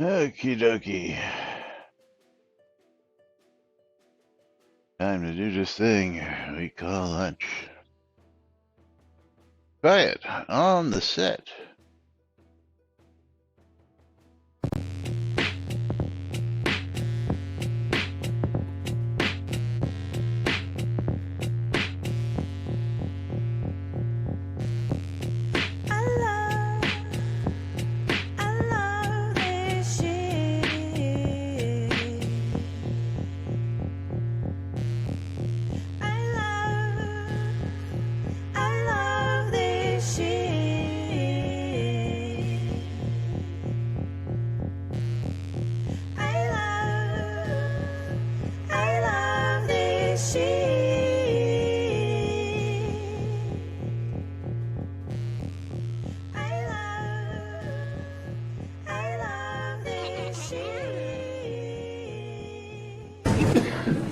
Okie dokie. Time to do this thing we call lunch. Try it on the set.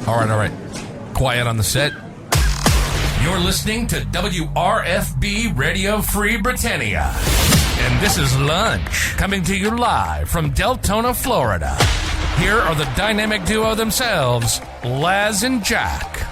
All right. Quiet on the set. You're listening to WRFB Radio Free Britannia. And this is Lunch, coming to you live from Deltona, Florida. Here are the dynamic duo themselves, Laz and Jack.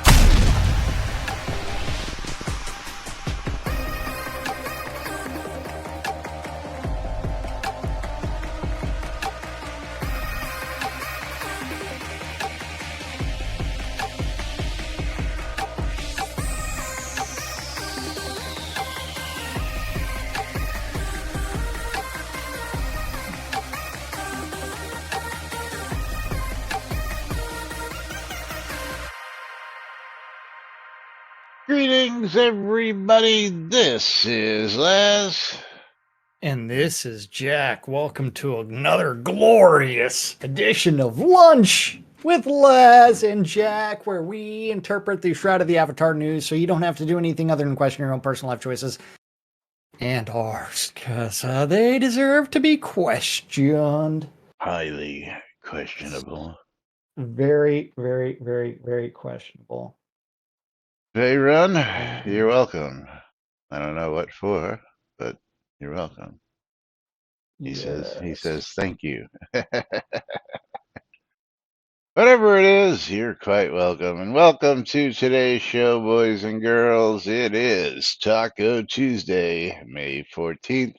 Greetings, everybody. This is Laz. And this is Jack. Welcome to another glorious edition of Lunch with Laz and Jack, where we interpret the Shroud of the Avatar news so you don't have to do anything other than question your own personal life choices and ours, because they deserve to be questioned. Highly questionable. Very, very, very, very questionable. Hey, Run, you're welcome. I don't know what for, but you're welcome. He says, thank you. Whatever it is, you're quite welcome. And welcome to today's show, boys and girls. It is Taco Tuesday, May 14th,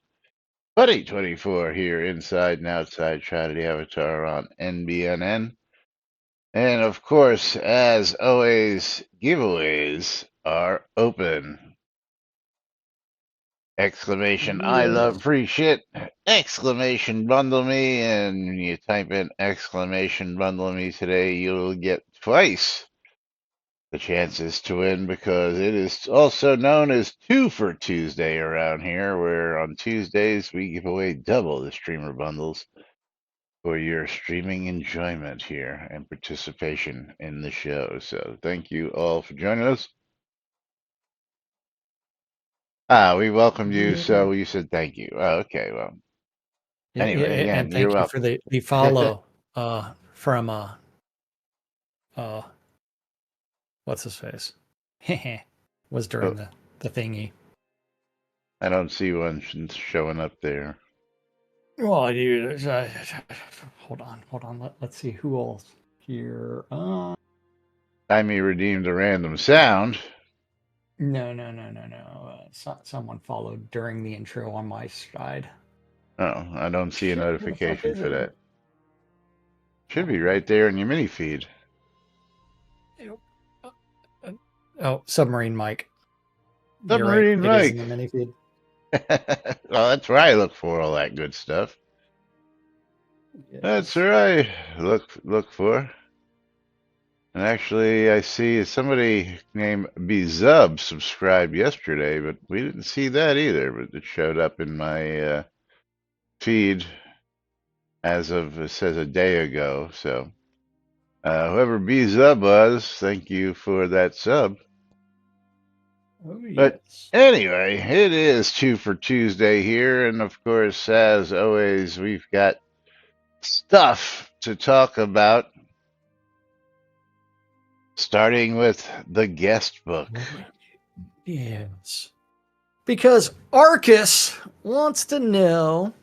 2024, here inside and outside Shroud of the Avatar on NBNN. And of course, as always, giveaways are open. Exclamation, I love free shit. Exclamation, bundle me. And when you type in exclamation, bundle me today, you'll get twice the chances to win, because it is also known as 2 for Tuesday around here, where on Tuesdays we give away double the streamer bundles for your streaming enjoyment here and participation in the show. So thank you all for joining us. We welcomed you, so you said thank you. Oh, okay, well. Anyway, again, and thank you for the follow from what's his face? Was during the thingy. I don't see one showing up there. Well, dude, hold on. Let's see who else here. I mean, redeemed a random sound. No. Someone followed during the intro on my side. Oh, I don't see a notification for that. Should be right there in your mini feed. Oh, Submarine Mike. Submarine Mike. It is in the mini feed. Well, that's where I look for all that good stuff. Yes. That's where I look for. And actually, I see somebody named Bezub subscribed yesterday, but we didn't see that either. But it showed up in my feed as of, it says, a day ago. So whoever Bezub was, thank you for that sub. Oh, yes. But anyway, it is 2 for Tuesday here. And of course, as always, we've got stuff to talk about. Starting with the guest book. Yes. Because Arcus wants to know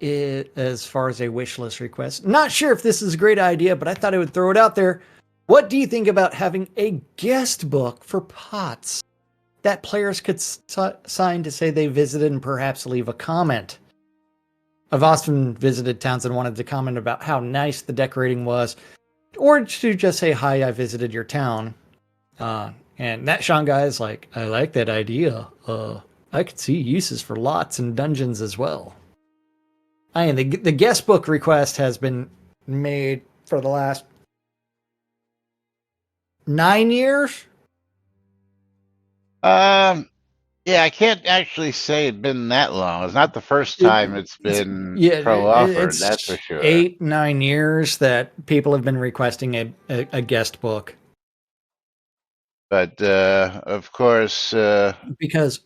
as far as a wish list request. Not sure if this is a great idea, but I thought I would throw it out there. What do you think about having a guest book for pots that players could sign to say they visited and perhaps leave a comment? I've often visited towns and wanted to comment about how nice the decorating was, or to just say, hi, I visited your town. And that Sean guy is like, I like that idea. I could see uses for lots and dungeons as well. I mean, the guest book request has been made for the last 9 years. Yeah, I can't actually say it's been that long. It's not the first time it's been Yeah, pro-offered, that's for it's sure. 8, 9 years that people have been requesting a guest book. But of course, Because,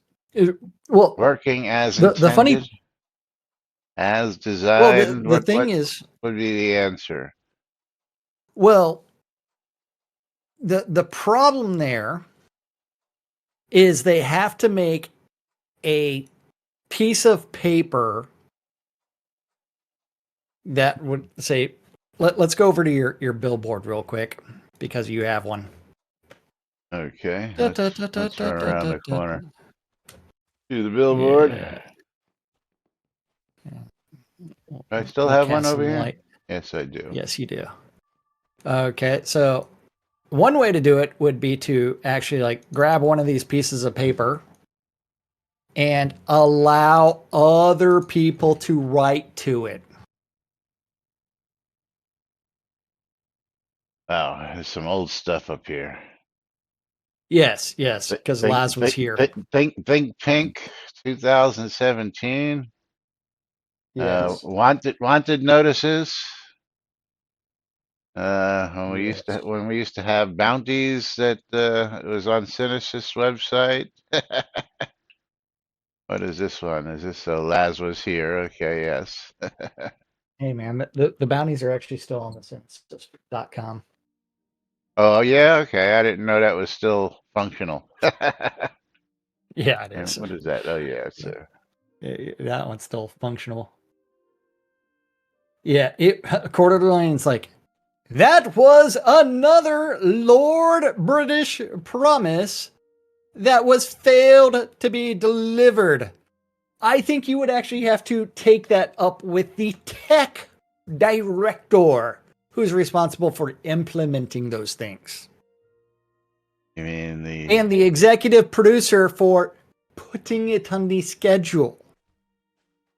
well, working as the intended, funny, as well, designed, the what thing is, would be the answer? well, the problem there is they have to make a piece of paper that would say, let's go over to your billboard real quick because you have one. Okay, Da, da, da, da, let's da, run da, around da, the da. corner to the billboard. Yeah. I still We'll have one cast over some here? light. Yes, I do. Yes, you do. Okay, so one way to do it would be to actually like grab one of these pieces of paper and allow other people to write to it. Wow, there's some old stuff up here. Yes, yes, because Laz was here. Think Pink, 2017. Yes. Wanted notices. Yes. When we used to have bounties that it was on Synesys website. What is this one? Is this Laz was here? Okay, yes. Hey man, the bounties are actually still on the census.com. Oh yeah, okay. I didn't know that was still functional. Yeah, it And is. what is that? Oh yeah, it's That one's still functional. Yeah, Coeur d'Alene's like, that was another Lord British promise that was failed to be delivered. I think you would actually have to take that up with the tech director who's responsible for implementing those things. You mean And the executive producer for putting it on the schedule.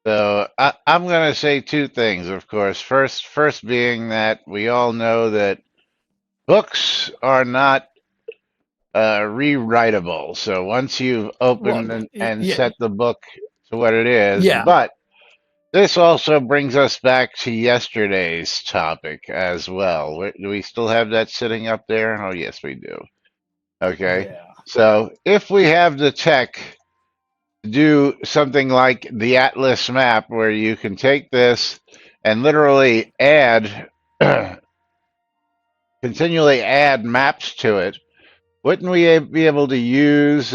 So I'm going to say two things, of course. First being that we all know that books are not rewritable. So once you've opened Well, and yeah, set the book to what it is, yeah, but this also brings us back to yesterday's topic as well. Do we still have that sitting up there? Oh, yes, we do. Okay. yeah. So if we have the tech to do something like the Atlas map, where you can take this and literally add, continually add maps to it, wouldn't we be able to use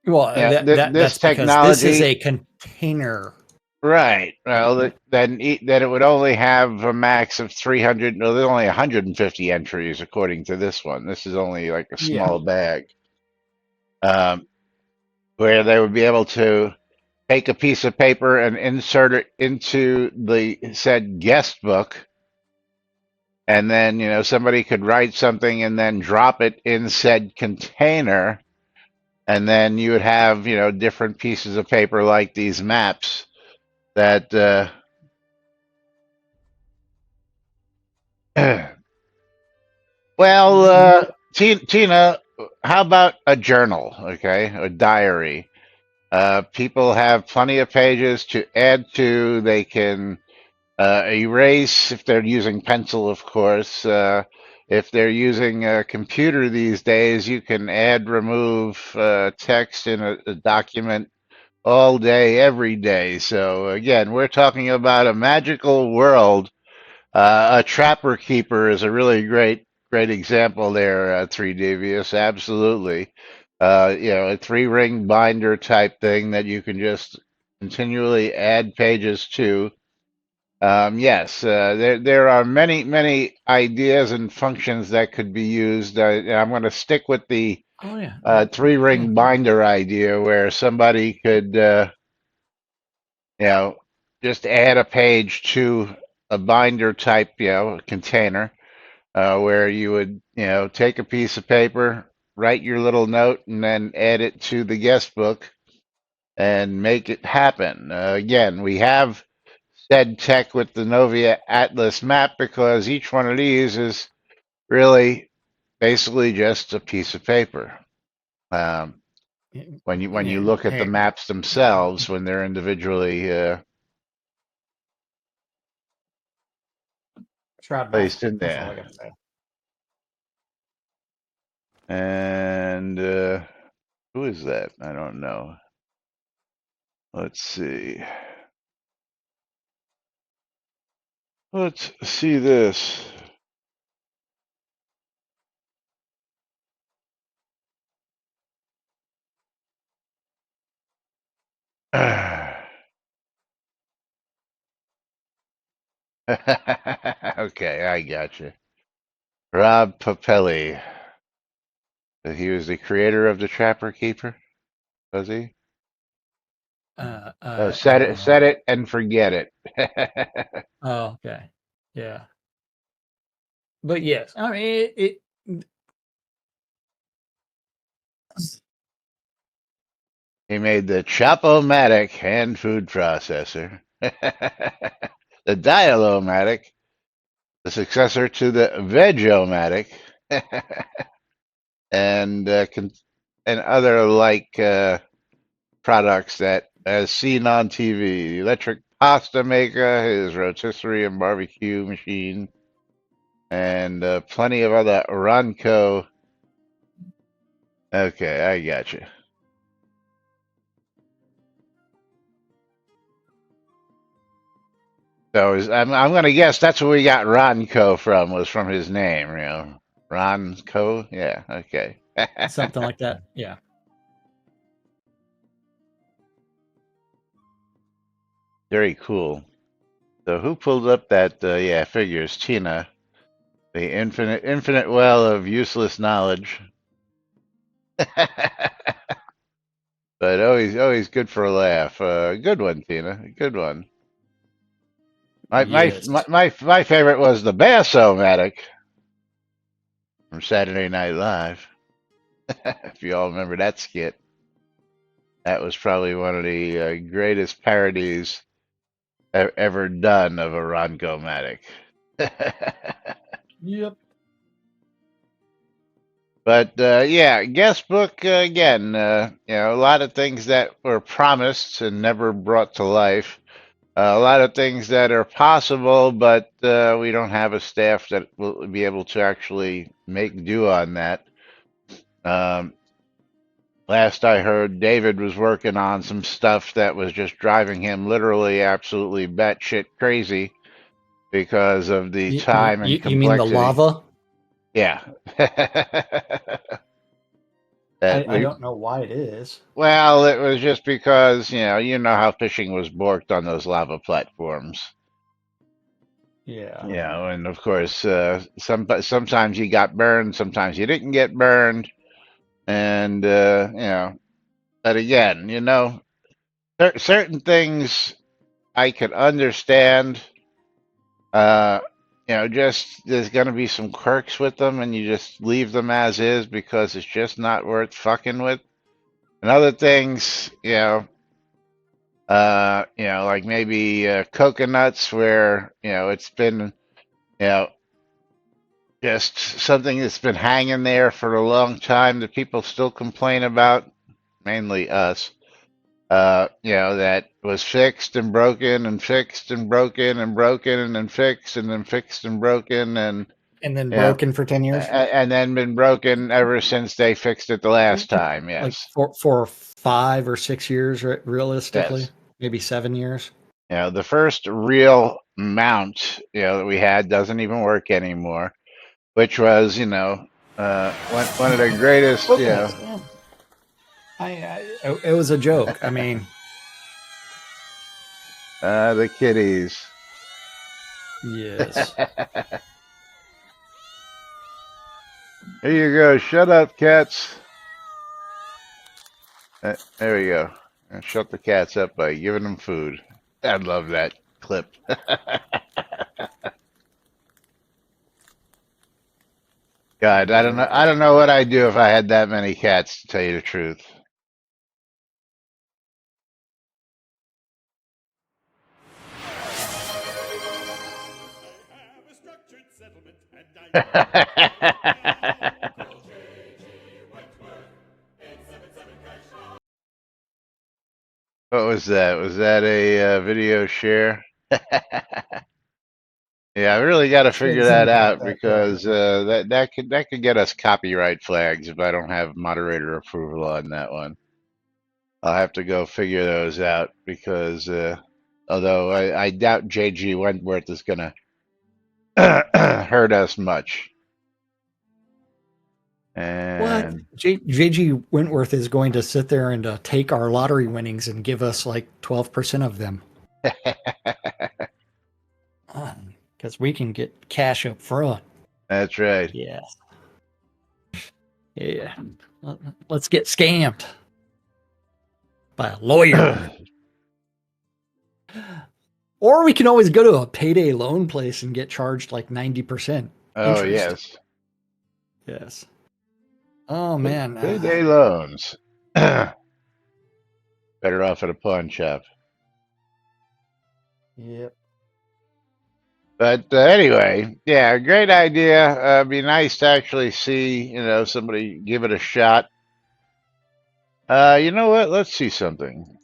Well, this that's because this is technology? a container. Right. Well, then it would only have a max of 300. No, there's only 150 entries according to this one. This is only like a Yeah. small bag, um, where they would be able to take a piece of paper and insert it into the said guest book, and then somebody could write something and then drop it in said container, and then you would have different pieces of paper like these maps that well, Tina, how about a journal? Okay, a diary. People have plenty of pages to add to. They can erase if they're using pencil, of course. If they're using a computer these days, you can add, remove text in a document all day, every day. So again, we're talking about a magical world. A trapper keeper is a really great example there. Three Devious, absolutely. A three ring binder type thing that you can just continually add pages to. Yes, there are many ideas and functions that could be used. I'm going to stick with the Oh yeah. three Yeah. ring binder idea, where somebody could you know just add a page to a binder type container, where you would take a piece of paper, write your little note, and then add it to the guest book and make it happen. Again, we have said tech with the Novia Atlas map, because each one of these is really basically just a piece of paper. Um, when you Yeah. look at the Hey, maps themselves, when they're individually Shroud mouth. placed in That's all there. I gotta say. And who is that? I don't know. Let's see. Let's see this. Okay, I got you. Rob Papelli. He was the creator of the Trapper Keeper, was he? Oh, I don't know. set it and forget it. Oh, okay. Yeah. But yes, I mean it He made the Chop-O-Matic hand food processor, the Dial-O-Matic, the successor to the Veg-O-Matic, and and other like products that, as seen on TV, the electric pasta maker, his rotisserie and barbecue machine, and plenty of other Ronco. Okay, I got you. So I'm going to guess that's where we got Ronco from, was from his name, Ronco. Yeah, okay. something like that. Yeah. Very cool. So who pulled up that? Yeah, figures Tina, the infinite well of useless knowledge. But always good for a laugh. Good one, Tina. Good one. Yes. My favorite was the Bass-O-Matic from Saturday Night Live. If you all remember that skit, that was probably one of the greatest parodies ever done of a Ronco-Matic. Yep. But yeah, guest book again. A lot of things that were promised and never brought to life. A lot of things that are possible, but we don't have a staff that will be able to actually make do on that. Um, Last I heard, David was working on some stuff that was just driving him literally absolutely batshit crazy because of the time and You mean the complexity. lava? Yeah. That I we don't know why it is. Well, it was just because, you know how fishing was borked on those lava platforms. Yeah. And of course, sometimes you got burned, sometimes you didn't get burned, and but again, certain things I could understand. Uh, just there's going to be some quirks with them, and you just leave them as is because it's just not worth fucking with. And other things, like maybe coconuts, where it's been, you know, just something that's been hanging there for a long time that people still complain about, mainly us. That was fixed and broken and fixed and broken and broken and then fixed and then fixed and broken and And then you know, broken for 10 years? and then been broken ever since they fixed it the last time. Like Yes, for 5 or 6 years, realistically, yes. maybe 7 years. The first real mount that we had doesn't even work anymore, which was one of the greatest. Coconuts. Yeah. It was a joke. I mean, The kitties. Yes. Here you go. Shut up, cats. There we go. And shut the cats up by giving them food. I love that clip. God, I don't know. I don't know what I'd do if I had that many cats, to tell you the truth. What was that? Was that a video share? Yeah, I really got to figure that Something like out that. Yeah. because that could get us copyright flags if I don't have moderator approval on that one. I'll have to go figure those out because although I doubt JG Wentworth is gonna hurt us much. What? And JG Wentworth is going to sit there and take our lottery winnings and give us like 12% of them. Because we can get cash up front. that's right. Yes. Yeah. Let's get scammed by a lawyer. Or we can always go to a payday loan place and get charged like 90% Oh interest. yes, Yes. Oh, man. payday loans. Better off at a pawn shop. Yep. But anyway, yeah, great idea. It'd be nice to actually see, somebody give it a shot. You know what? Let's see something.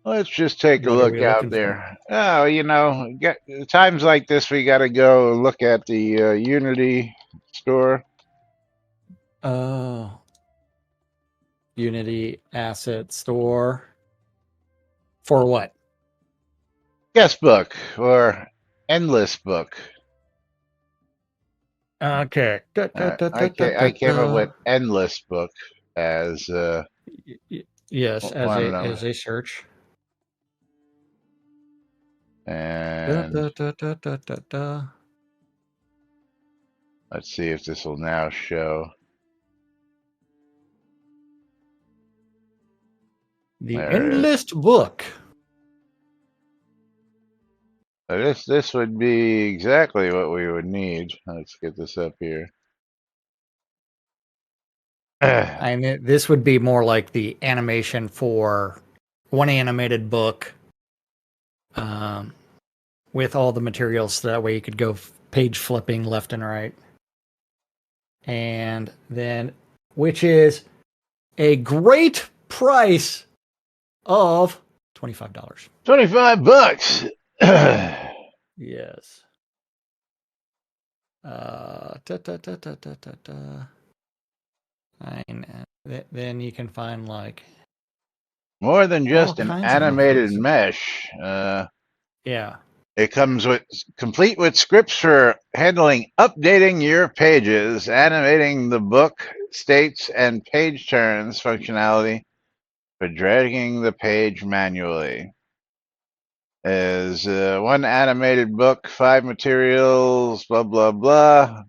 Let's just take a What are look we out looking for? there. Oh, times like this, we got to go look at the Unity store. Oh, Unity Asset Store. For what? Guest book or endless book. Okay. I came up with endless book as Yes, as one of a them, search. and let's see if this will now show. The There it is. Endless Book. So this would be exactly what we would need. Let's get this up here. I mean, this would be more like the animation for one animated book um, with all the materials. So that way you could go page flipping left and right. And then, which is a great price of $25. $25. Yes. Then you can find like More than all just an kinds of animated movies. mesh. Yeah. It comes complete with scripts for handling updating your pages, animating the book, states, and page turns functionality for dragging the page manually. Is one animated book, 5 materials, blah blah blah.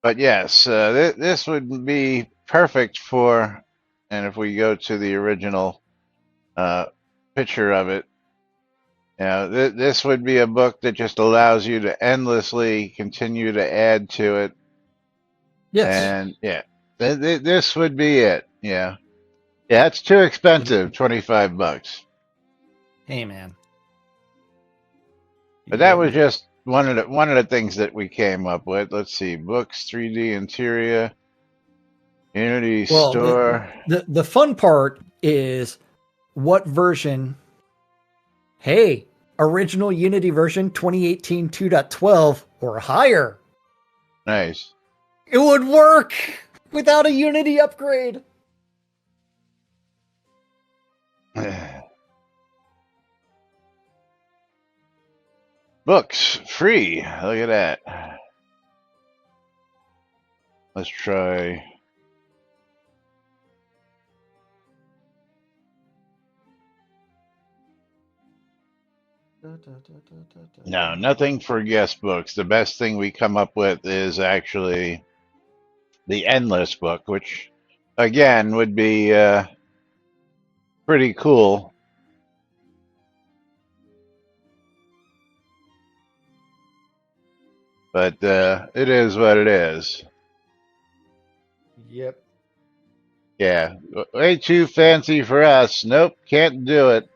But yes, this would be perfect for, and if we go to the original picture of it, this would be a book that just allows you to endlessly continue to add to it. Yes. And yeah, this would be it. Yeah. Yeah, it's too expensive, $25. Hey, man. But that Yep. was just one of the things that we came up with. Let's see, books, 3D interior, Unity Well, store. the fun part is what version. Hey, original Unity version 2018 2.12 or higher. Nice. It would work without a Unity upgrade. Books free. Look at that. Let's try. No, nothing for guest books. The best thing we come up with is actually the Endless book, which again would be pretty cool. But it is what it is. Yep. Yeah, way too fancy for us. Nope, can't do it.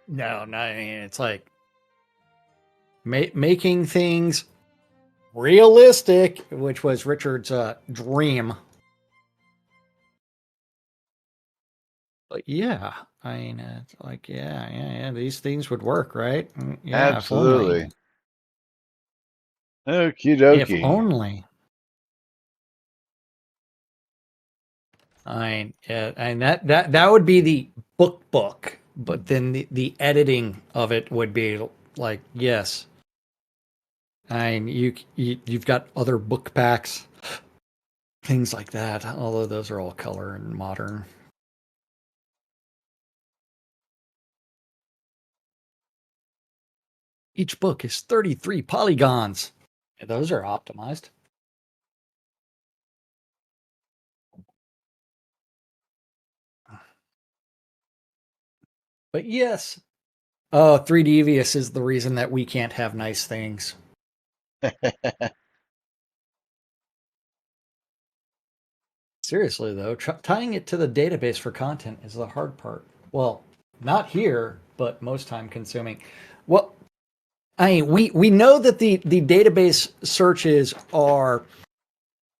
No, no. I mean, it's like making things realistic, which was Richard's dream. But yeah, I mean, it's like, yeah, these things would work, right? Yeah, if only. Absolutely. Okie If dokie. only. And that would be the book, but then the editing of it would be like, yes. I mean, you've got other book packs, things like that. Although those are all color and modern. Each book is 33 polygons. Those are optimized. But yes. Oh, 3 Devious is the reason that we can't have nice things. Seriously, though, tying it to the database for content is the hard part. Well, not here, but most time consuming. Well, I mean, we know that the database searches are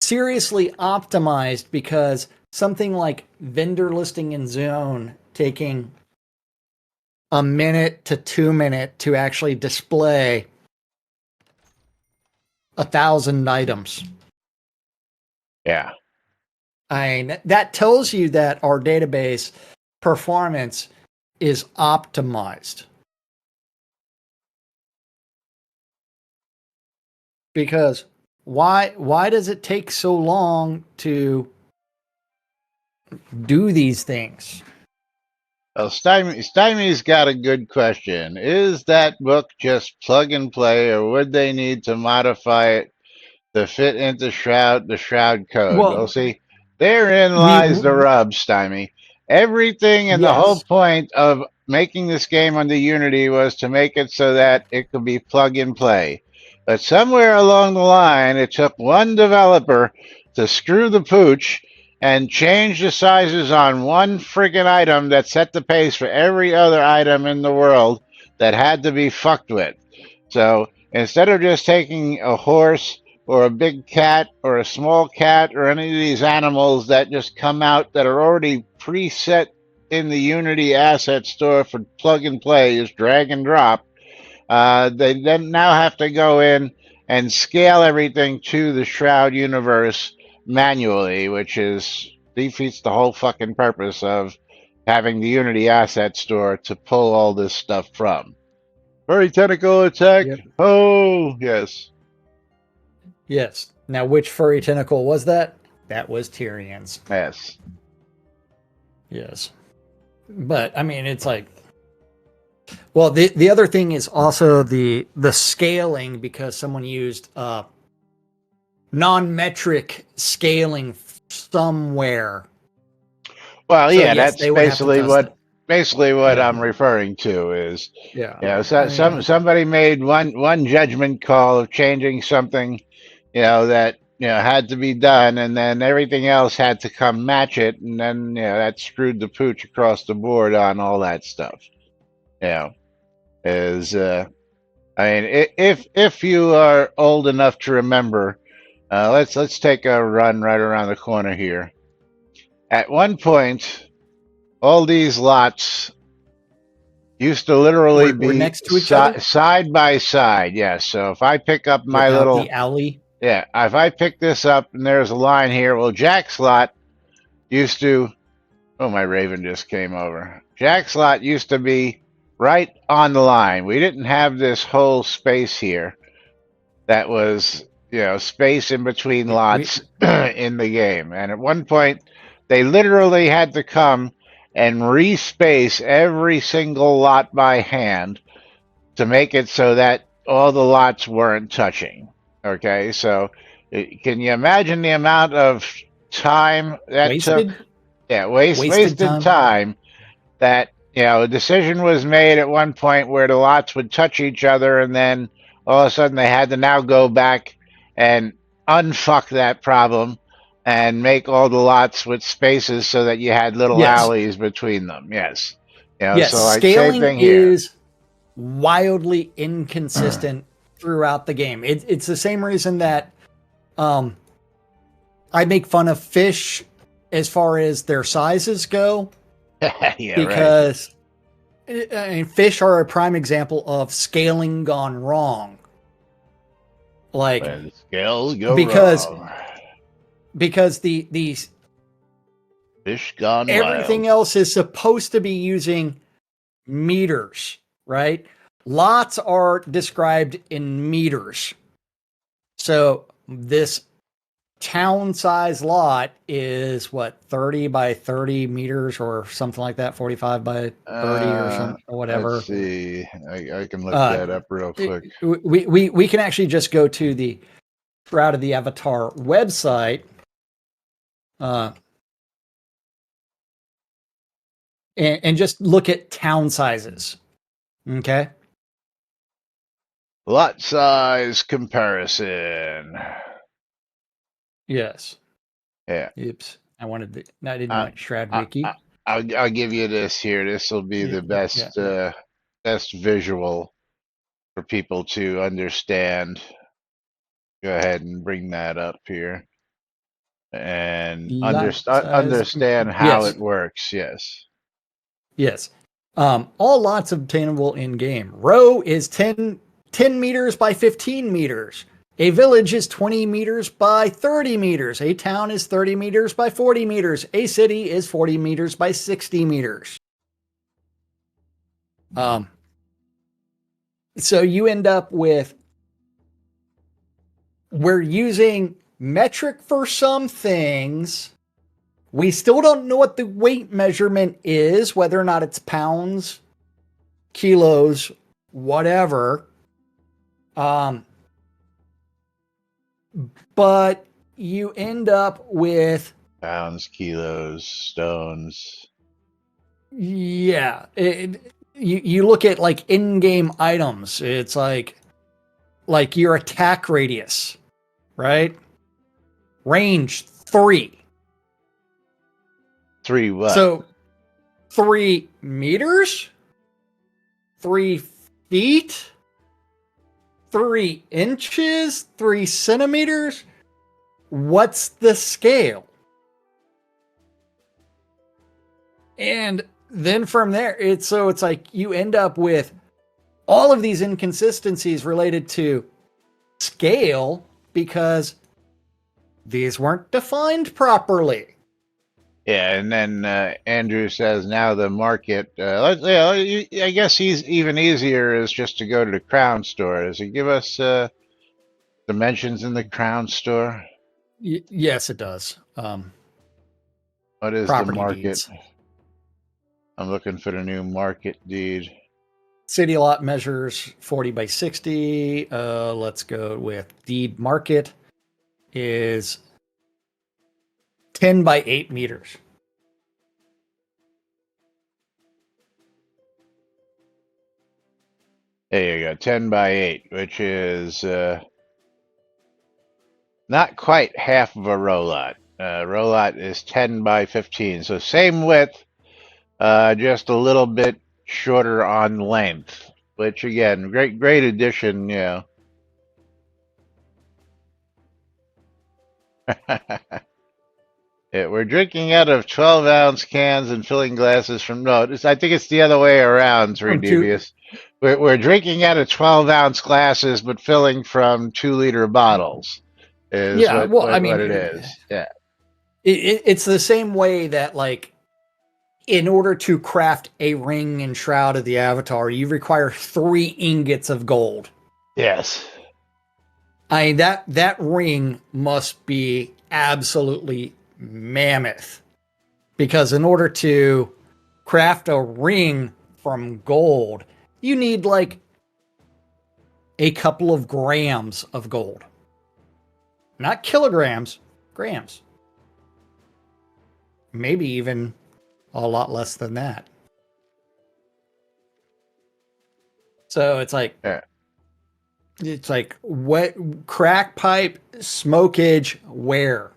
seriously optimized because something like vendor listing in Zone taking a minute to 2 minutes to actually display 1,000 items. Yeah. I mean, that tells you that our database performance is optimized. Because why does it take so long to do these things? Well, Stymie's got a good question. Is that book just plug and play, or would they need to modify it to fit into the Shroud code? Well, Well, see, therein we lies the rub, Stymie. Everything and the whole yes. point of making this game under Unity was to make it so that it could be plug and play. But somewhere along the line, it took one developer to screw the pooch and change the sizes on one friggin' item that set the pace for every other item in the world that had to be fucked with. So instead of just taking a horse or a big cat or a small cat or any of these animals that just come out that are already preset in the Unity asset store for plug and play, is drag and drop, they then now have to go in and scale everything to the Shroud universe manually, which is defeats the whole fucking purpose of having the Unity asset store to pull all this stuff from. Furry tentacle attack. Yep. Oh, yes. Yes. Now, which furry tentacle was that? That was Tyrion's. Yes. Yes. But I mean, it's like, well, the other thing is also the scaling, because someone used non-metric scaling somewhere. Well, So, yeah, yes, that's they would have to test it. basically what Yeah. I'm referring to is, Yeah. you know, I mean, somebody made one judgment call of changing something, you know, that had to be done, and then everything else had to come match it, and then that screwed the pooch across the board on all that stuff. You know, is I mean, if you are old enough to remember, let's take a run right around the corner here. At one point, all these lots used to literally we're be next to each other. side by side. Yes. So if I pick up my Without little, the alley. yeah, if I pick this up and there's a line here, well, Jack's lot used to, oh, my Raven just came over. Jack's lot used to be right on the line. We didn't have this whole space here that was, space in between We lots in the game. And at one point, they literally had to come and respace every single lot by hand to make it so that all the lots weren't touching. Okay, so can you imagine the amount of time that took? Wasted, Yeah, wasted wasted time. time that, a decision was made at one point where the lots would touch each other, and then all of a sudden they had to now go back and unfuck that problem and make all the lots with spaces so that you had little Yes. alleys between them. Yes. Yes. So like same Scaling thing here. is wildly inconsistent throughout the game. It's the same reason that um, I make fun of fish as far as their sizes go, Yeah, right. because I mean, fish are a prime example of scaling gone wrong. Like, When the scales go because wrong, the fish gone everything wild. else is supposed to be using meters, right? Lots are described in meters. So this town size lot is what, 30 by 30 meters or something like that, 45 by 30 or some or Let's whatever. see. I can look Uh, that up real quick. we can actually just go to the Shroud of the Avatar website. Uh, and just look at town sizes. Okay. Lot size comparison. Yes. Yeah. Oops. I didn't I, want Shroud I, I, Wiki. I'll give you this here. This will be the Yeah. best visual for people to understand. Go ahead and bring that up here and Lot size. understand how Yes. it works. Yes. Yes. All lots obtainable in game. Row is 10 meters by 15 meters. A village is 20 meters by 30 meters. A town is 30 meters by 40 meters. A city is 40 meters by 60 meters. So you end up with, we're using metric for some things. We still don't know what the weight measurement is, whether or not it's pounds, kilos, whatever. But you end up with, Pounds, kilos, stones. yeah, you look at like in-game items. It's like your attack radius, right? Range 3. 3 what? So 3 meters, 3 feet, 3 inches, 3 centimeters. What's the scale? And then from there, it's like you end up with all of these inconsistencies related to scale because these weren't defined properly. Yeah, and then Andrew says now the market. I guess he's even easier is just to go to the Crown store. Does it give us dimensions in the Crown store? Yes, it does. What is the Property market? deeds. I'm looking for the new market deed. City lot measures 40 by 60. Let's go with deed market is 10 by 8 meters. There you go, 10 by 8, which is not quite half of a row lot. Row lot is 10 by 15, so same width, just a little bit shorter on length. Which again, great addition, Yeah, we're drinking out of 12-ounce cans and filling glasses from. No, I think it's the other way around, Three From two. Devious. We're drinking out of 12-ounce glasses, but filling from 2-liter bottles. Is Yeah, well, I what mean, it is. Yeah. it's the same way that, like, in order to craft a ring in Shroud of the Avatar, you require 3 ingots of gold. Yes. I mean, that ring must be absolutely mammoth, because in order to craft a ring from gold, you need like a couple of grams of gold. Not kilograms, grams. Maybe even a lot less than that. So Yeah. it's like what crack pipe smokage where?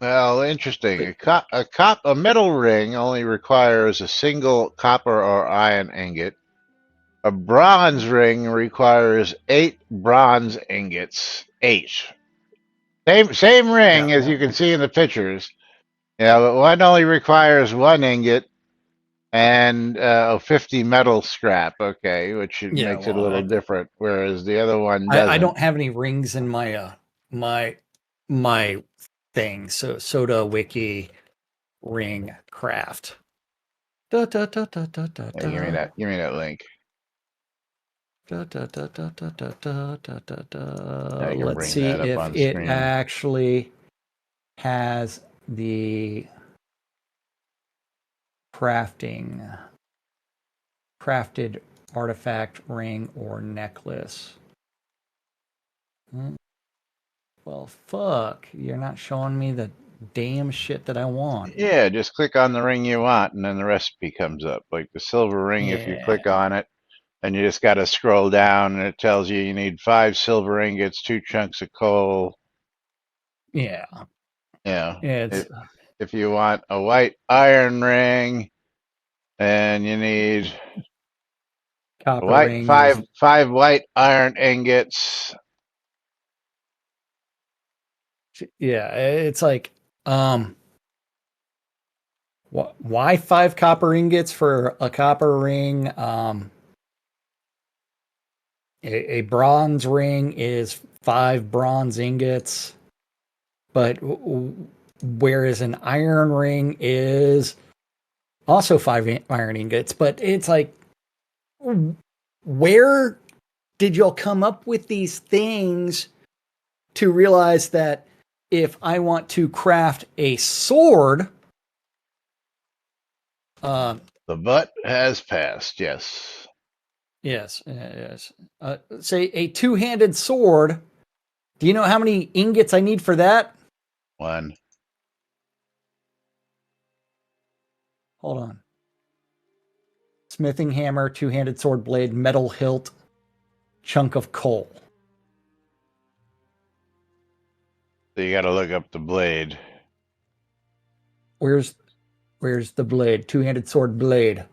Well, interesting. A metal ring only requires a single copper or iron ingot. A bronze ring requires 8 bronze ingots. 8. Same Yeah, ring as yeah. you can see in the pictures. Yeah, but one only requires 1 ingot and 50 metal scrap. Okay, which Yeah, makes it a well, little different, whereas the other one I doesn't. don't have any rings in my my my thing. So Soda Wiki ring craft. Da, da, da, da, da, da, Yeah, give me da. that. Give me that link. Da, da, da, da, da, da, da, da, da, da. I can Let's bring see that up if on it screen. actually has the crafted artifact ring or necklace. Well, fuck. You're not showing me the damn shit that I want. Yeah, just click on the ring you want, and then the recipe comes up. Like the silver ring, if you Yeah, click on it, and you just got to scroll down, and it tells you need 5 silver ingots, 2 chunks of coal. yeah. Yeah. It's If you want a white iron ring, and you need copper white ring is five white iron ingots. yeah. It's like why 5 copper ingots for a copper ring? A bronze ring is 5 bronze ingots, but whereas an iron ring is also 5 iron ingots. But it's like, where did y'all come up with these things to realize that if I want to craft a sword, uh, The butt has passed. Yes. yes, say a two-handed sword, do you know how many ingots I need for that? 1. Hold on. Smithing hammer, two-handed sword blade, metal hilt, chunk of coal. So you got to look up the blade. Where's where's the blade? Two-handed sword blade.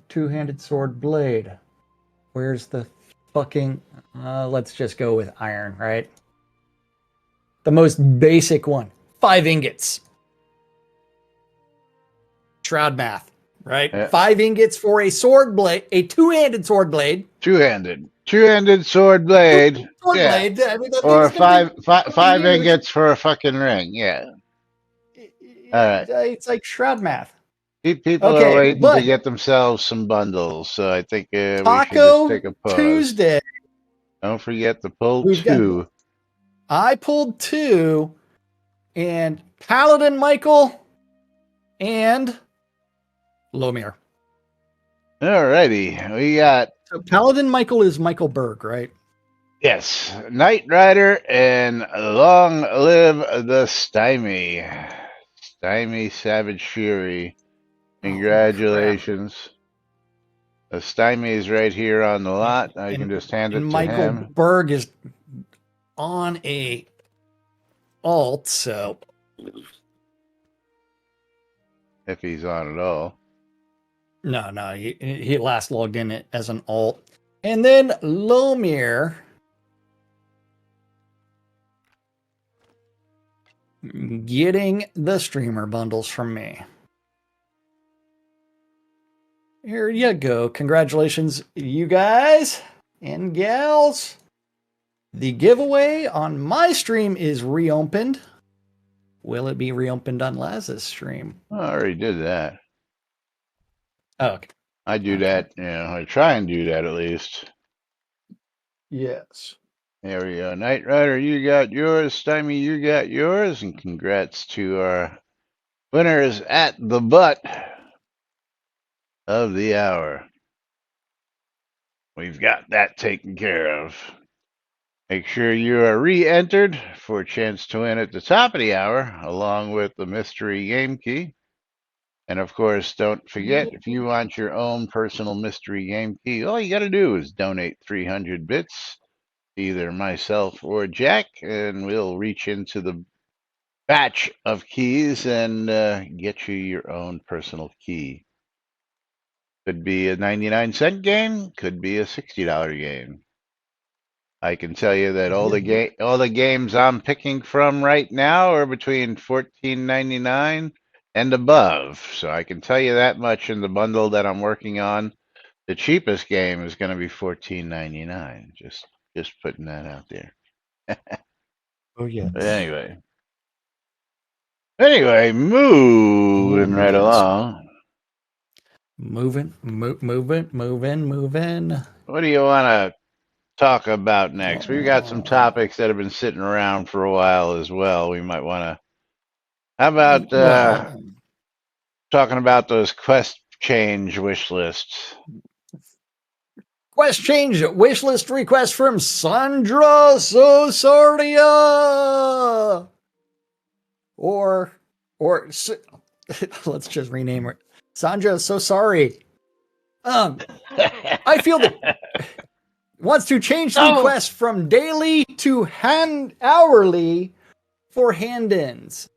Two-handed sword blade. Where's the fucking? Let's just go with iron, right? The most basic one. 5 ingots. Shroud math, right? Yeah. 5 ingots for a sword blade, a two-handed sword blade. Two-handed sword blade. Sword Yeah. blade. I mean, that Or thing's gonna be five huge. ingots for a fucking ring. Yeah. All right. It's like shroud math. People are Okay, waiting to but get themselves some bundles, so I think we should just Taco take a pause. Tuesday, Don't forget to pull we've got. 2. I pulled 2, and Paladin Michael and Lomir. Alrighty, we got, So Paladin Michael is Michael Berg, right? yes, Knight Rider and Long Live the Stymie. Stymie Savage Fury. Oh crap! Congratulations. The Stymie is right here on the lot. I can And just hand and it to Michael him Berg is on a alt, so if he's on at all. no, he last logged in it as an alt, and then Lomir getting the streamer bundles from me. Here you go. Congratulations, you guys and gals. The giveaway on my stream is reopened. Will it be reopened on Laz's stream? I already did that. Oh, okay. I do Okay. that, I try and do that at least. Yes. There we go. Knight Rider, you got yours. Stymie, you got yours. And congrats to our Winners at the butt of the hour. We've got that taken care of. Make sure you are re-entered for a chance to win at the top of the hour, along with the mystery game key. And of course, don't forget, if you want your own personal mystery game key, all you got to do is donate 300 bits, either myself or Jack, and we'll reach into the batch of keys and get you your own personal key. Could be a 99-cent game, could be a $60 game. I can tell you that all the games I'm picking from right now are between $14.99 and above. So I can tell you that much in the bundle that I'm working on. The cheapest game is going to be $14.99. Just putting that out there. Oh yeah. But anyway, moving right along. Moving. What do you want to talk about next? We've got some topics that have been sitting around for a while as well. We might want to. How about talking about those quest change wish lists? Quest change wish list request from Sandra Sosaria. Or let's just rename her. Sandra So Sorry. I feel that wants to change the request from daily to hourly for hand-ins.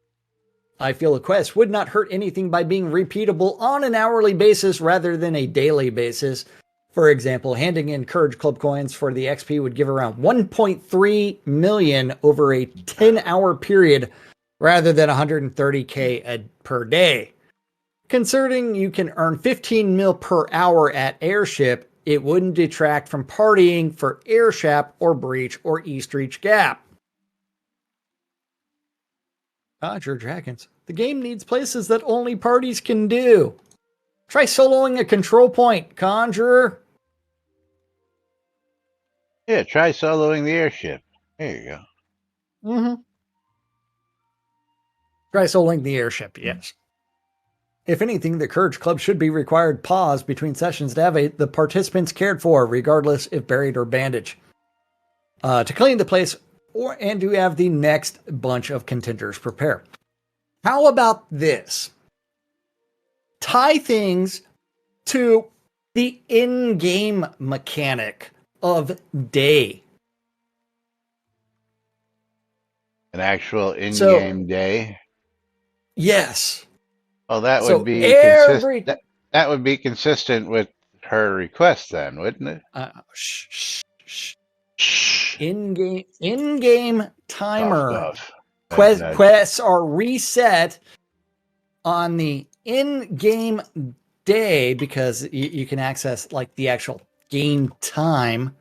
I feel a quest would not hurt anything by being repeatable on an hourly basis rather than a daily basis. For example, handing in Courage Club coins for the XP would give around 1.3 million over a 10-hour period rather than 130k per day. Considering you can earn 15 mil per hour at Airship, it wouldn't detract from partying for Airship or Breach or East Reach Gap. George Dragons. The game needs places that only parties can do. Try soloing a control point, Conjurer. Yeah, try soloing the Airship. There you go. Mm-hmm. Try soloing the Airship, yes. If anything, the Courage Club should be required pause between sessions to have the participants cared for, regardless if buried or bandaged. To clean the place and to have the next bunch of contenders prepare. How about this? Tie things to the in-game mechanic of day. An actual in-game day? Yes. Well, that So would be that would be consistent with her request then, wouldn't it? In-game timer. Cough. Quests are reset on the in-game day because you can access like the actual game time.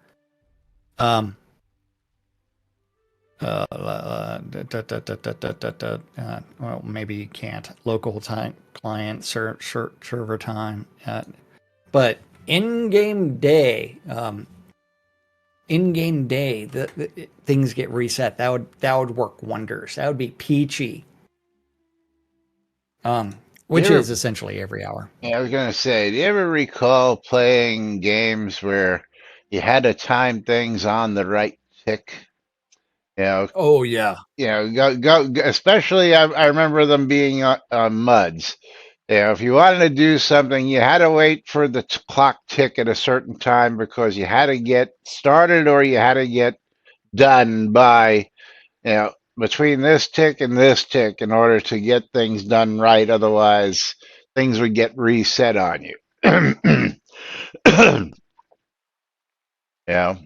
Well, maybe you can't. Local time, client, server time. But in-game day, the things get reset. That would work wonders. That would be peachy. Which is essentially every hour. Yeah, I was gonna say, do you ever recall playing games where you had to time things on the right tick? You know, Oh yeah. go. Especially, I remember them being on MUDs. If you wanted to do something, you had to wait for the clock tick at a certain time because you had to get started or you had to get done by, between this tick and this tick in order to get things done right. Otherwise, things would get reset on you. Yeah,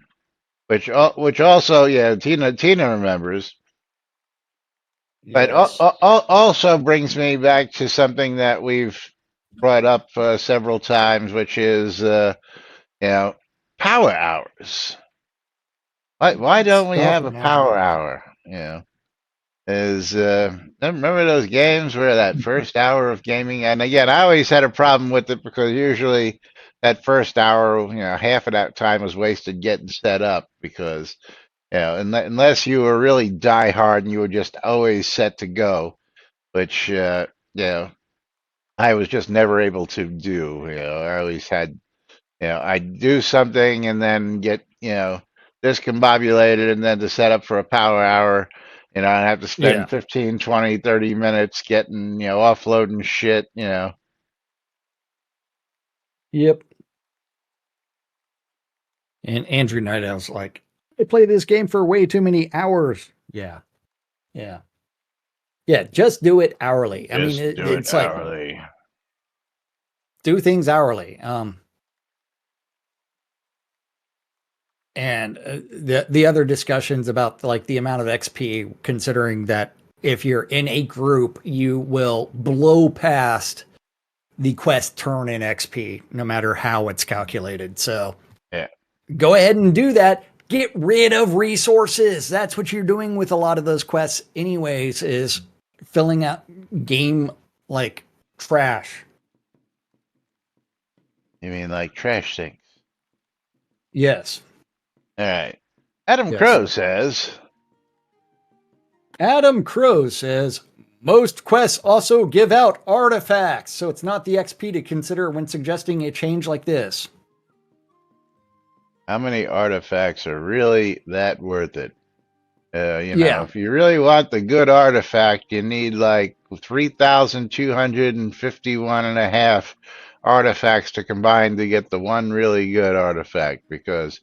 which also, yeah, Tina remembers. But Yes. also brings me back to something that we've brought up several times, which is power hours. Why don't we have a power hour? Remember those games where that first hour of gaming, and again, I always had a problem with it because usually that first hour, half of that time was wasted getting set up because, unless you were really die hard and you were just always set to go, which I was just never able to do. I always had, I'd do something and then get, discombobulated, and then to set up for a power hour, I'd have to Yeah. spend 15, 20, 30 minutes getting, offloading shit. Yep. And Andrew Night Owl's like, I play this game for way too many hours. Yeah. Yeah. Yeah. Just do it hourly. I mean, Just do it it's like hourly. do things hourly. And the other discussions about like the amount of XP, considering that if you're in a group, you will blow past the quest turn in XP, no matter how it's calculated. So Yeah. go ahead and do that. Get rid of resources. That's what you're doing with a lot of those quests, anyways, is filling out game like trash. You mean like trash sinks? Yes. All right. Adam Yes. Crow says, Adam Crow says most quests also give out artifacts, so it's not the XP to consider when suggesting a change like this. how many artifacts are really that worth it? Yeah. If you really want the good artifact, you need like 3,251 and a half artifacts to combine to get the one really good artifact, because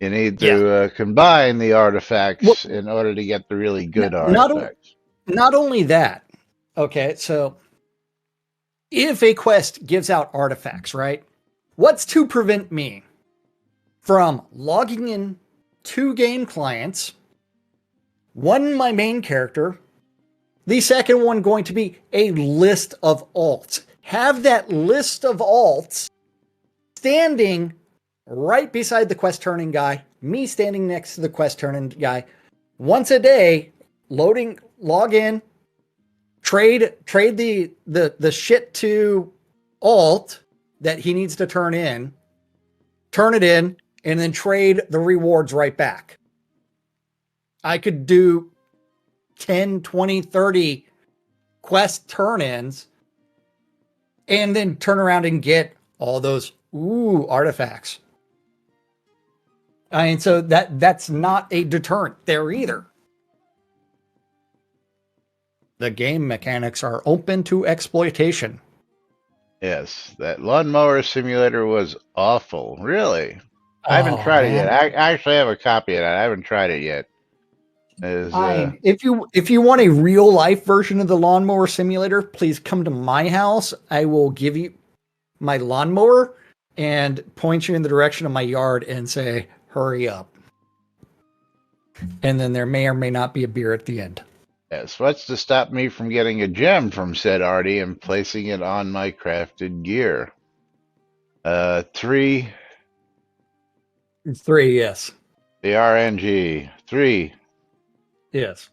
you need to combine the artifacts in order to get the really good artifacts. Not only that, okay, so if a quest gives out artifacts, right? What's to prevent me from logging in 2 game clients? One, my main character. The second one going to be a list of alts. Have that list of alts standing right beside the quest turning guy, me standing next to the quest turning guy. Once a day, log in, trade the shit to alt that he needs to turn it in, and then trade the rewards right back. I could do 10, 20, 30 quest turn-ins and then turn around and get all those artifacts. I mean, so that's not a deterrent there either. The game mechanics are open to exploitation. Yes, that lawnmower simulator was awful. Really? I haven't tried it yet. I actually have a copy of it. I haven't tried it yet. If you want a real life version of the lawnmower simulator, please come to my house. I will give you my lawnmower and point you in the direction of my yard and say, hurry up. And then there may or may not be a beer at the end. Yes, what's to stop me from getting a gem from said Artie and placing it on my crafted gear? 3. 3, yes. The RNG. 3. Yes.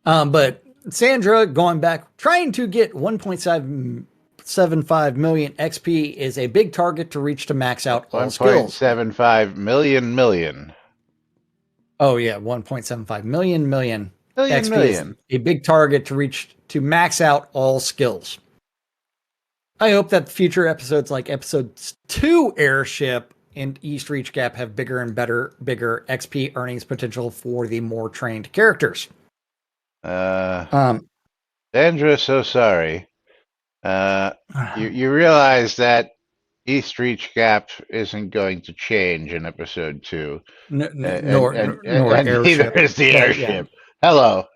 But Sandra, going back, trying to get 1.75 million XP is a big target to reach to max out all skills. 1.75 million. Oh yeah, 1.75 million XP is a big target to reach to max out all skills. I hope that future episodes like episodes 2 Airship and East Reach Gap have bigger and bigger XP earnings potential for the more trained characters. Sandra, so sorry. You realize that East Reach Gap isn't going to change in episode 2. Nor neither is the airship. Yeah. Hello.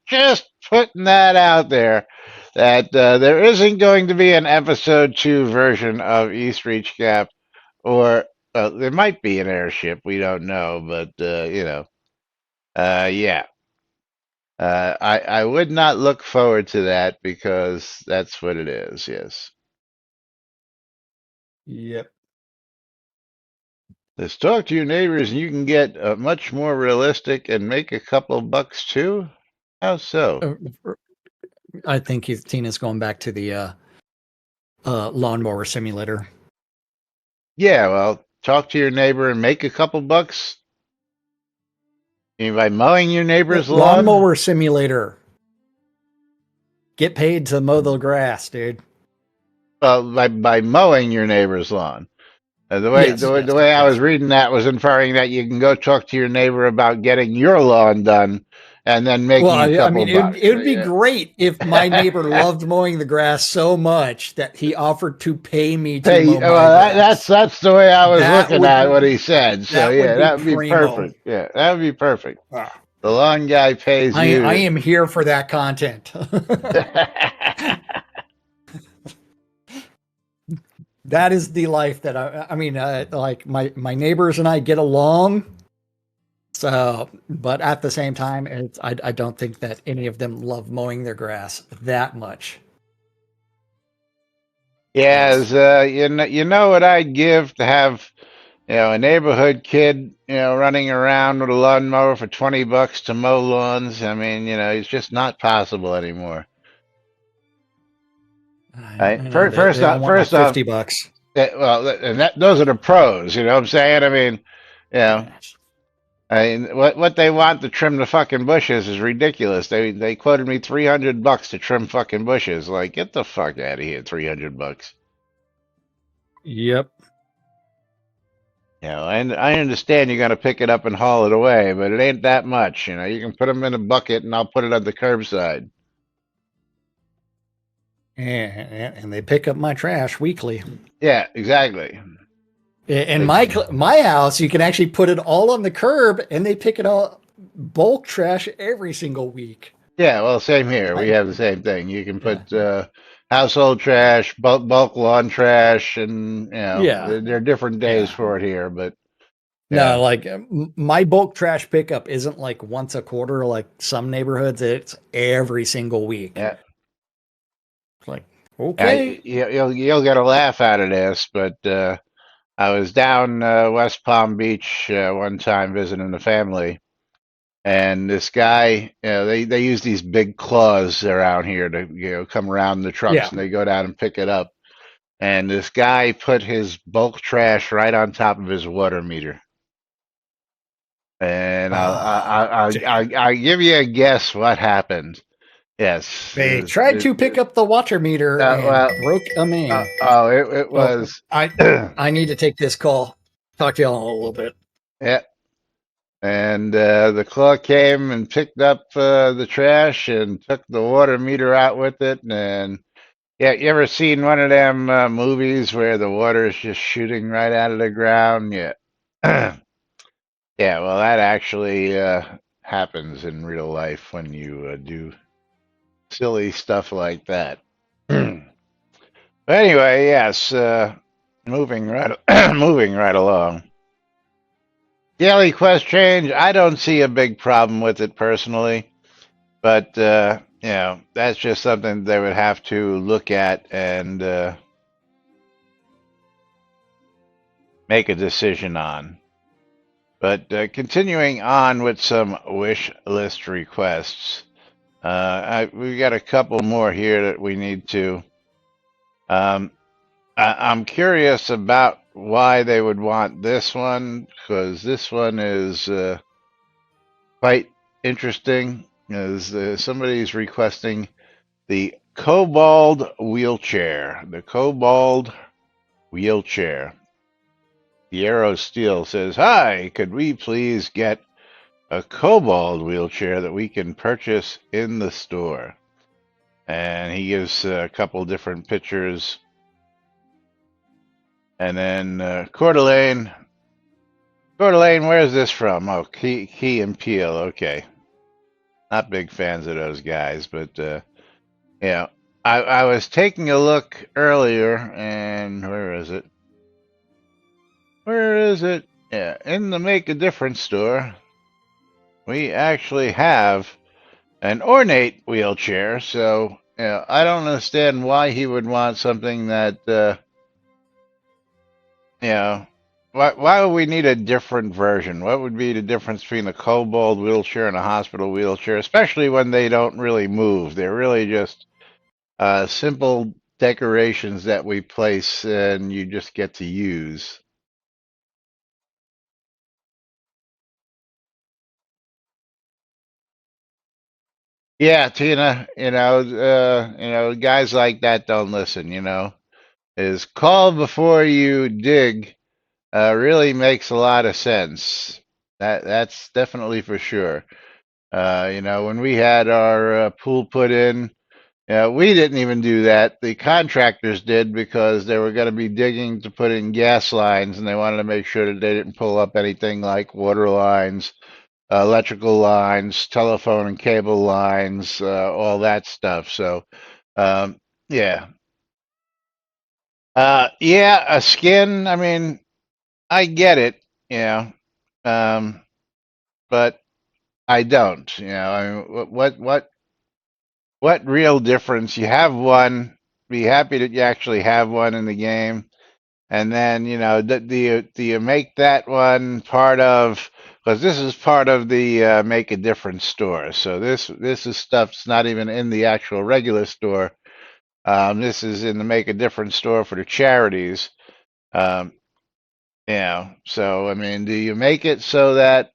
Just putting that out there, that there isn't going to be an episode 2 version of East Reach Gap, or there might be an airship. We don't know, but yeah. I would not look forward to that, because that's what it is. Yes. Yep. Let's talk to your neighbors, and you can get much more realistic and make a couple bucks too. How so? I think Tina's going back to the lawnmower simulator. Yeah, well, talk to your neighbor and make a couple bucks. You mean by mowing your neighbor's lawn? Lawnmower simulator. Get paid to mow the grass, dude. Well, by mowing your neighbor's lawn. The way Yes, the way yes, the way I was yes. reading that was inferring that you can go talk to your neighbor about getting your lawn done, and then Well, making a I couple mean, bucks. it would be Yeah. great if my neighbor loved mowing the grass so much that he offered to pay me to Hey, mow my well, that's grass. that's the way I was That looking would at what he said. So that would yeah, be that would be primo. perfect. Yeah, that would be perfect. Ah, The lawn guy pays I you. am here for that content. That is the life that I mean, like my neighbors and I get along. So, but at the same time, I don't think that any of them love mowing their grass that much. Yes. Yes, you know what I'd give to have a neighborhood kid running around with a lawnmower for $20 to mow lawns. I mean, it's just not possible anymore. I Right? know they all want like First off, $50. well, and those are the pros. You know what I'm saying? I mean, you know. Yes. I mean, what they want to trim the fucking bushes is ridiculous. They quoted me $300 to trim fucking bushes. Like, get the fuck out of here, $300. Yep. And I understand you're gonna pick it up and haul it away, but it ain't that much. You can put them in a bucket and I'll put it on the curbside. And they pick up my trash weekly. Yeah, exactly. In It's my house, you can actually put it all on the curb, and they pick it all bulk trash every single week. yeah, well, same here. We I, have the same thing. You can yeah, put household trash, bulk lawn trash, and yeah, there are different days yeah. for it here, but No, yeah, like my bulk trash pickup isn't like once a quarter, like some neighborhoods. It's every single week. yeah. It's like, okay, You'll get a laugh out of this, but I was down West Palm Beach one time visiting the family, and this guy, they use these big claws around here to come around the trucks, yeah. and they go down and pick it up. And this guy put his bulk trash right on top of his water meter. And Ah, damn. I'll give you a guess what happened. Yes, They tried to pick up the water meter and well, broke a main. it Oh, was. I need to take this call. Talk to y'all in a little bit. Yeah, and the claw came and picked up the trash and took the water meter out with it. And yeah, you ever seen one of them movies where the water is just shooting right out of the ground? Yeah. Yeah, well, that actually happens in real life when you do silly stuff like that. But anyway, yes, moving right moving right along. Daily quest change, I don't see a big problem with it personally. But that's just something they would have to look at and make a decision on. But continuing on with some wish list requests, we've got a couple more here that we need to. Um, I'm curious about why they would want this one, because this one is quite interesting. As somebody's requesting the Kobold wheelchair. The Kobold wheelchair. Piero Steele says, "Hi, could we please get a Kobold wheelchair that we can purchase in the store?" And he gives a couple different pictures. And then Coeur d'Alene. Coeur d'Alene, where's this from? Oh, Key and Peel. Okay. Not big fans of those guys, but yeah. I was taking a look earlier, and where is it? Where is it? Yeah, in the Make a Difference store, we actually have an ornate wheelchair. So, I don't understand why he would want something that, you know, why would we need a different version? What would be the difference between a kobold wheelchair and a hospital wheelchair, especially when they don't really move? They're really just simple decorations that we place and you just get to use. Yeah, Tina, guys like that don't listen, is call before you dig really makes a lot of sense. That's definitely for sure. When we had our pool put in, we didn't even do that. The contractors did because they were going to be digging to put in gas lines, and they wanted to make sure that they didn't pull up anything like water lines, electrical lines, telephone and cable lines, all that stuff. So, um, yeah. Yeah, a skin. I mean, I get it, you know, um, but I don't. I mean, what real difference? You have one. Be happy that you actually have one in the game, and then do you make that one part of? Because this is part of the Make a Difference store. So this is stuff's not even in the actual regular store. This is in the Make a Difference store for the charities. Um, so I mean, do you make it so that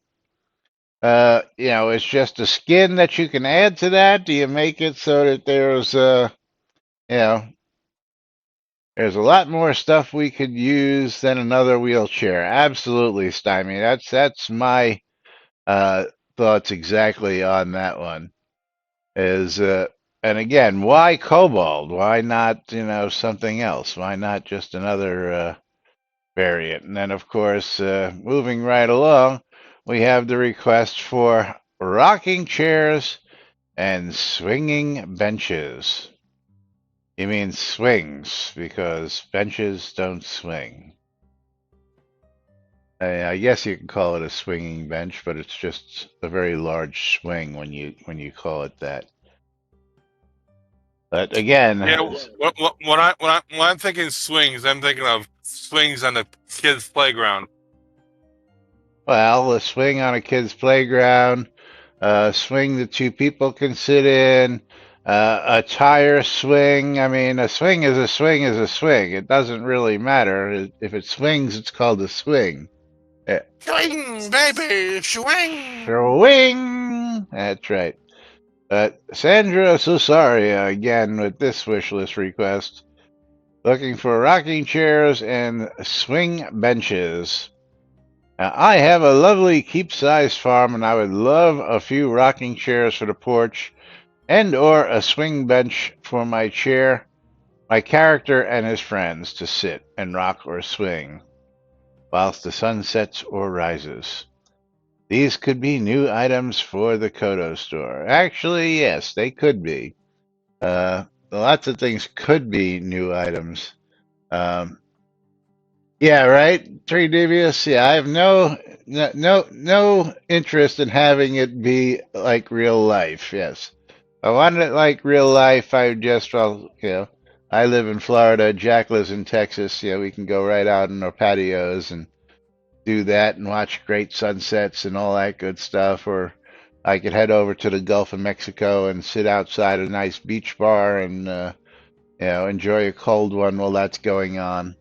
it's just a skin that you can add to that? Do you make it so that you know, there's a lot more stuff we could use than another wheelchair? Absolutely, Stymie. That's my uh thoughts exactly on that one. Is and again, why kobold? Why not, something else? Why not just another variant? And then, of course, moving right along, we have the request for rocking chairs and swinging benches. You mean swings, because benches don't swing. I guess you can call it a swinging bench, but it's just a very large swing when you call it that. But again, Yeah, when I'm thinking swings, I'm thinking of swings on the kids' playground. well, a swing on a kid's playground, a swing that two people can sit in, a tire swing. I mean, a swing is a swing is a swing. It doesn't really matter. If it swings, it's called a swing. Uh, Swing, baby, swing. Swing! That's right. Sandra Susaria again with this wish list request. Looking for rocking chairs and swing benches. Now, I have a lovely keep-sized farm, and I would love a few rocking chairs for the porch and or a swing bench for my chair, my character, and his friends to sit and rock or swing whilst the sun sets or rises. These could be new items for the Kodo store. Actually, yes, they could be. Lots of things could be new items. Um, yeah, right. Three Devious. Yeah, I have no interest in having it be like real life. Yes, if I wanted it like real life, I would just I live in Florida. Jack lives in Texas. Yeah, we can go right out in our patios and do that and watch great sunsets and all that good stuff. Or I could head over to the Gulf of Mexico and sit outside a nice beach bar and enjoy a cold one while that's going on.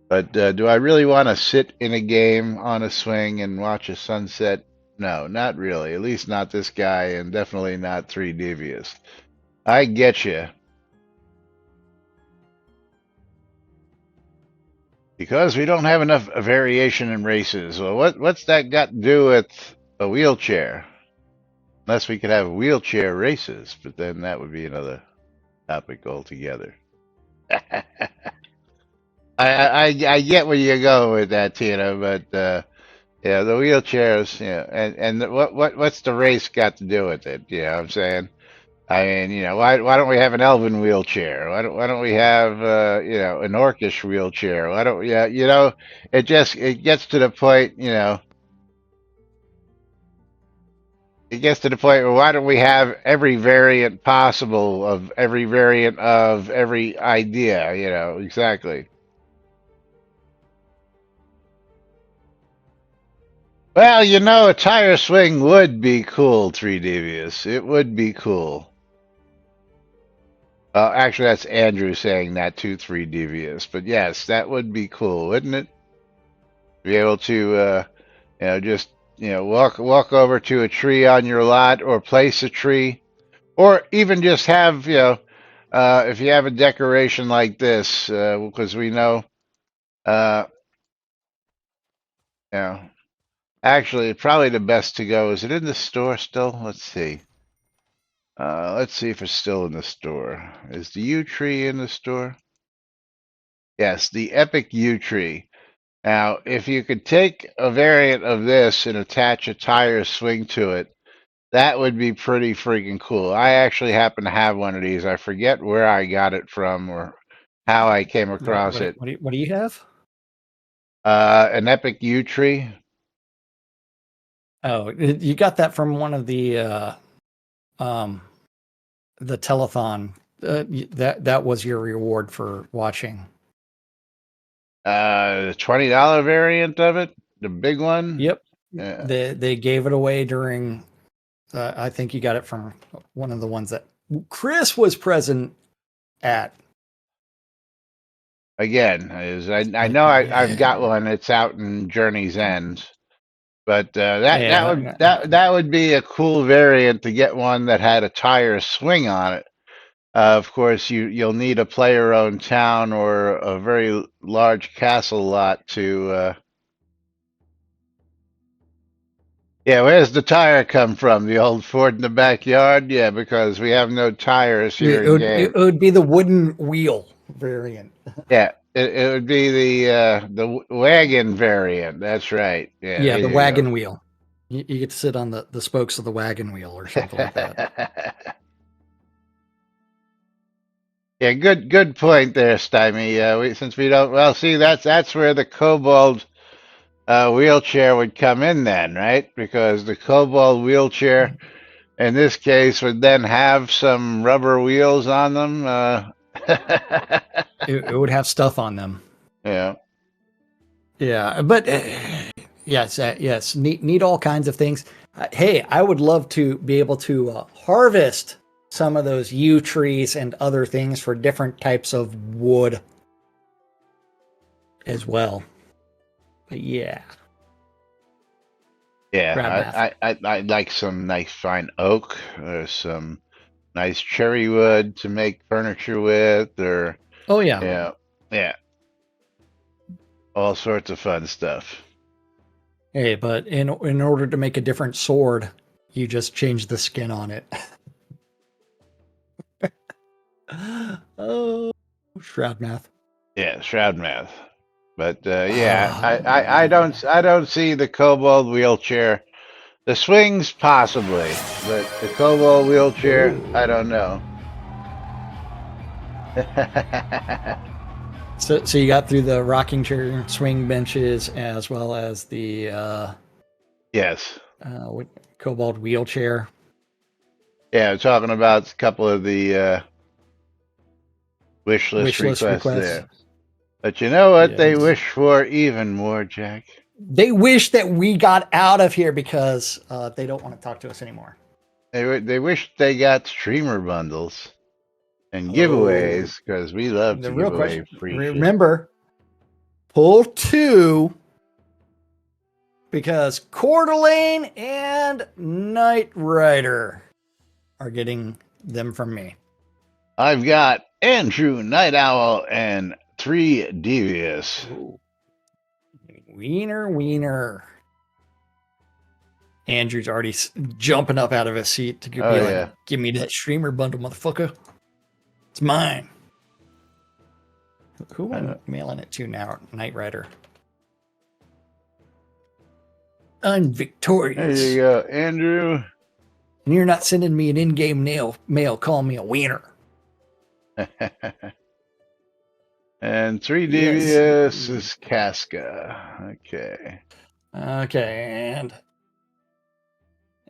But do I really want to sit in a game on a swing and watch a sunset? No, not really. At least not this guy, and definitely not Three Devious. I get you. Because we don't have enough variation in races. Well, what's that got to do with a wheelchair? Unless we could have wheelchair races, but then that would be another topic altogether. I get where you go with that, Tina, but yeah, the wheelchairs, and what's the race got to do with it? You know what I'm saying? I mean, why don't we have an elven wheelchair? Why don't we have an orcish wheelchair? Why don't yeah, it gets to the point, it gets to the point where why don't we have every variant possible of every variant of every idea, exactly. Well, a tire swing would be cool, Three Devious. It would be cool. Actually, that's Andrew saying that too, Three Devious. But yes, that would be cool, wouldn't it? Be able to, just walk over to a tree on your lot or place a tree or even just have, if you have a decoration like this, because we know, uh, you know, actually, probably the best to go. Is it in the store still? Let's see. Let's see if it's still in the store. Is the yew tree in the store? Yes, the Epic yew tree. Now, if you could take a variant of this and attach a tire swing to it, that would be pretty freaking cool. I actually happen to have one of these. I forget where I got it from or how I came across it. What do you have? An Epic yew tree. Oh, you got that from one of um, the telethon. That was your reward for watching. The $20 variant of it, the big one. Yep. Uh, They gave it away during. I think you got it from one of the ones that Chris was present at. Again, I know I've got one. It's out in Journey's End, but that would be a cool variant to get one that had a tire swing on it. Of course, you'll need a player-owned town or a very large castle lot to. Yeah, where's the tire come from? The old Ford in the backyard? Yeah, because we have no tires here in game. It would be the wooden wheel variant. Yeah, it would be the wagon variant. That's right. Yeah, Yeah, there the you go. wagon wheel. You get to sit on the spokes of the wagon wheel or something like that. Yeah, good point there, Stymie. Since we don't, well, see, that's where the kobold wheelchair would come in then, right? Because the kobold wheelchair, in this case, would then have some rubber wheels on them. It would have stuff on them. Yeah, Yeah, but yes, need all kinds of things. Hey, I would love to be able to harvest some of those yew trees and other things for different types of wood as well. But yeah, grab yeah. math. I like some nice fine oak, or some nice cherry wood to make furniture with, or Oh yeah, yeah, yeah, all sorts of fun stuff. hey, but in order to make a different sword, you just change the skin on it. Oh, shroud math. Yeah, Shroud math. But yeah, Oh, I don't see the kobold wheelchair. The swings possibly, but the kobold wheelchair, I don't know. so you got through the rocking chair, swing benches, as well as the Yes. cobalt wheelchair. Yeah, I'm talking about a couple of the wish list Wish list requests requests. there. But you know what they Yes. wish for even more, Jack? They wish that we got out of here because they don't want to talk to us anymore. They wish they got streamer bundles and Oh, giveaways because we love the to real give away question. free shit. Remember, pull two because Coeur d'Alene and Knight Rider are getting them from me. I've got Andrew, Night Owl, and 3 Devious. Ooh. Wiener. Andrew's already jumping up out of his seat to be Oh, like, yeah. give me that streamer bundle, motherfucker. It's mine. Who am I mailing it to now? Knight Rider. I'm There victorious. you go, Andrew. And you're not sending me an in-game mail calling me a wiener. And 3 Yes. Devious is Casca. Okay. Okay, and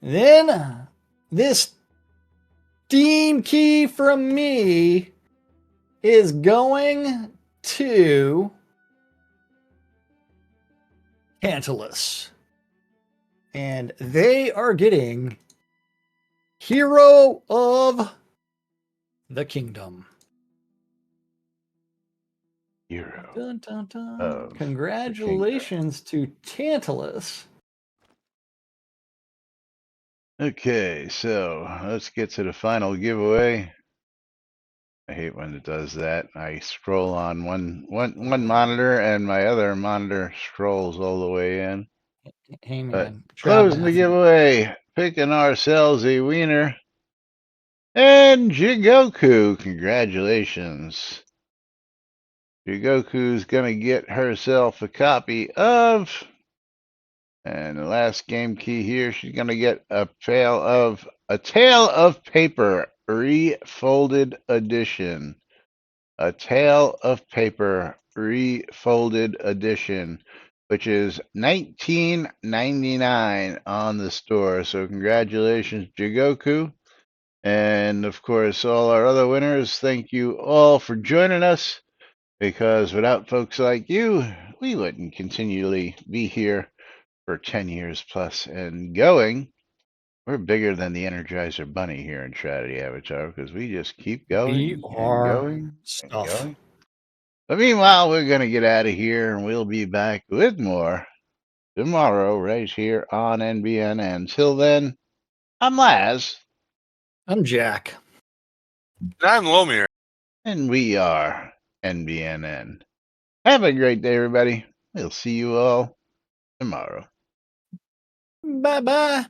then this Steam key from me is going to Tantalus. And they are getting Hero of the Kingdom. Hero. Dun, dun, dun. Of Congratulations to Tantalus Okay, so let's get to the final giveaway. I hate when it does that. I scroll on one monitor and my other monitor scrolls all the way in. Hey But man, job closing the math. giveaway, picking ourselves a wiener. And Jigoku, congratulations. Jigoku's gonna get herself a copy of, and the last game key here, she's gonna get a Tale of Paper refolded edition. A Tale of Paper refolded edition, which is $19.99 on the store. So congratulations, Jigoku. And of course, all our other winners, thank you all for joining us, because without folks like you, we wouldn't continually be here for 10 years plus and going. We're bigger than the Energizer Bunny here in Tragedy Avatar, because we just keep We going and are going and stuff. going. But meanwhile, we're going to get out of here, and we'll be back with more tomorrow right here on NBNN. Until then, I'm Laz, I'm Jack. And I'm Lomir. and we are NBNN. Have a great day, everybody. We'll see you all tomorrow. Bye bye.